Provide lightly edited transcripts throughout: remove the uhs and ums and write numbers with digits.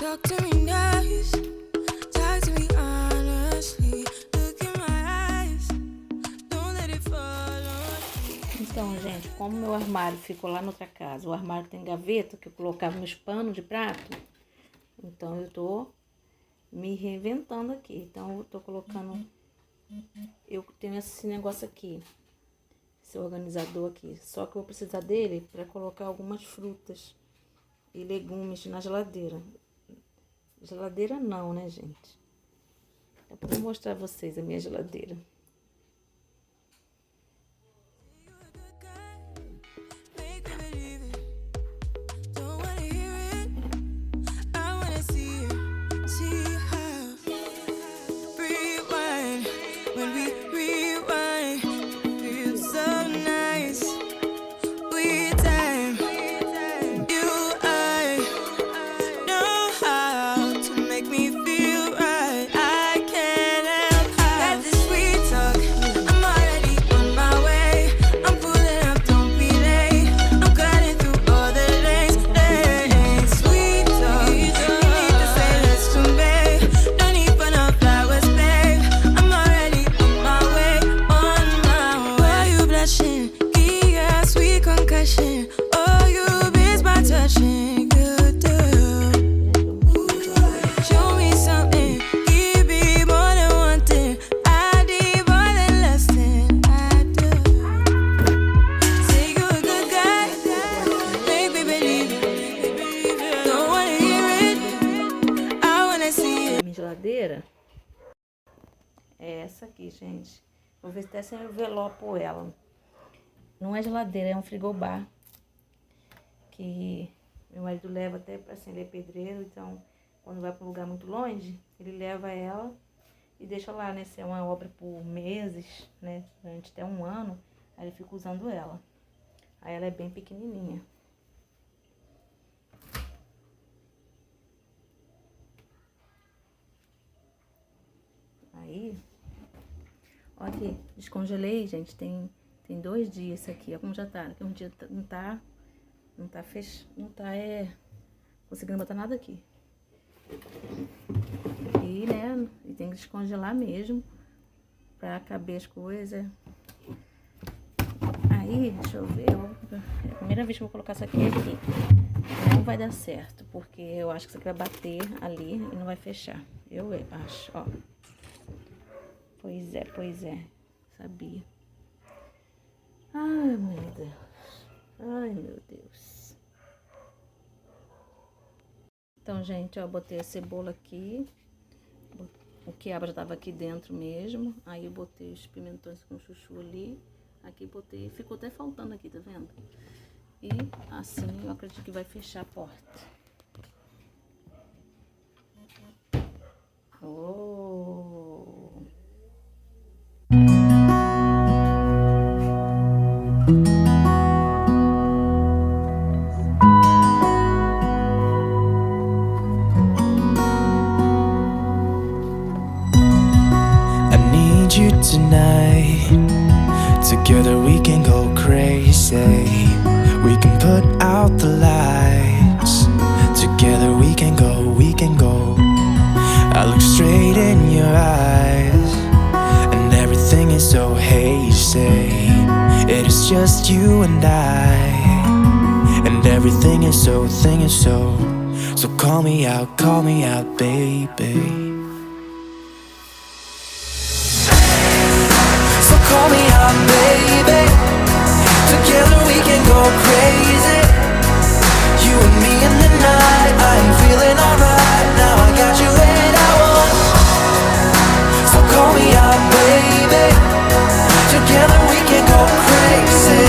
Talk to me nice, talk to me honestly. Look in my eyes, don't let it fall on me. Então, gente, como meu armário ficou lá na outra casa, o armário tem gaveta que eu colocava meus panos de prato, então eu tô me reinventando aqui. Então eu tô colocando, eu tenho esse negócio aqui, esse organizador aqui, só que eu vou precisar dele para colocar algumas frutas e legumes na geladeira. Geladeira não, né, gente? É para mostrar a vocês a minha geladeira. Geladeira é essa aqui, gente. Vou ver se até se eu envelopo ela. Não é geladeira, é um frigobar que meu marido leva até para assim, ele é pedreiro, então quando vai para um lugar muito longe, ele leva ela e deixa lá, né? Se é uma obra por meses, né? Durante até um ano, aí ele fica usando ela. Aí ela é bem pequenininha. Aí, ó aqui, descongelei, gente, tem 2 dias isso aqui, ó como já tá, aqui um dia não tá conseguindo botar nada aqui. E, né, e tem que descongelar mesmo, pra caber as coisas. Aí, deixa eu ver, é a primeira vez que eu vou colocar isso aqui, não vai dar certo, porque eu acho que isso aqui vai bater ali e não vai fechar, eu acho, ó. Pois é, sabia. Ai, meu Deus. Ai, meu Deus. Então, gente, ó, botei a cebola aqui. O quiabo já tava aqui dentro mesmo. Aí eu botei os pimentões com chuchu ali. Aqui botei, ficou até faltando aqui, tá vendo? E assim eu acredito que vai fechar a porta. Oh! You tonight, together we can go crazy. We can put out the lights. Together we can go, we can go. I look straight in your eyes, and everything is so hazy. It is just you and I, and everything is so, so call me out, baby. Call me out, baby. Together we can go crazy. You and me in the night. I'm feeling alright. Now I got you and I want. So call me out, baby. Together we can go crazy.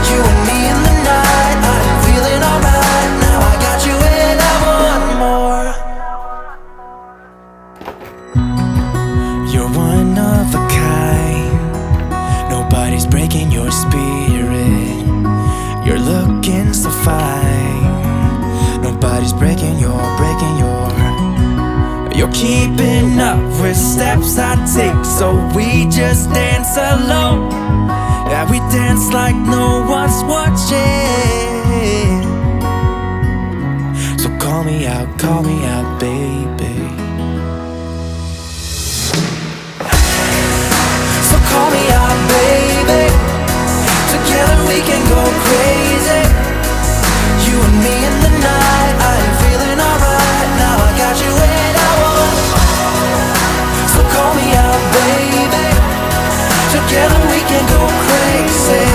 You and me in the night. I'm feeling alright. Now I got you and I want more. You're one of a kind. Nobody's breaking your spirit. You're looking so fine. Nobody's breaking your. You're keeping up with steps I take, so we just dance alone. Yeah, we dance like no one's watching. So call me out, Together we can go crazy.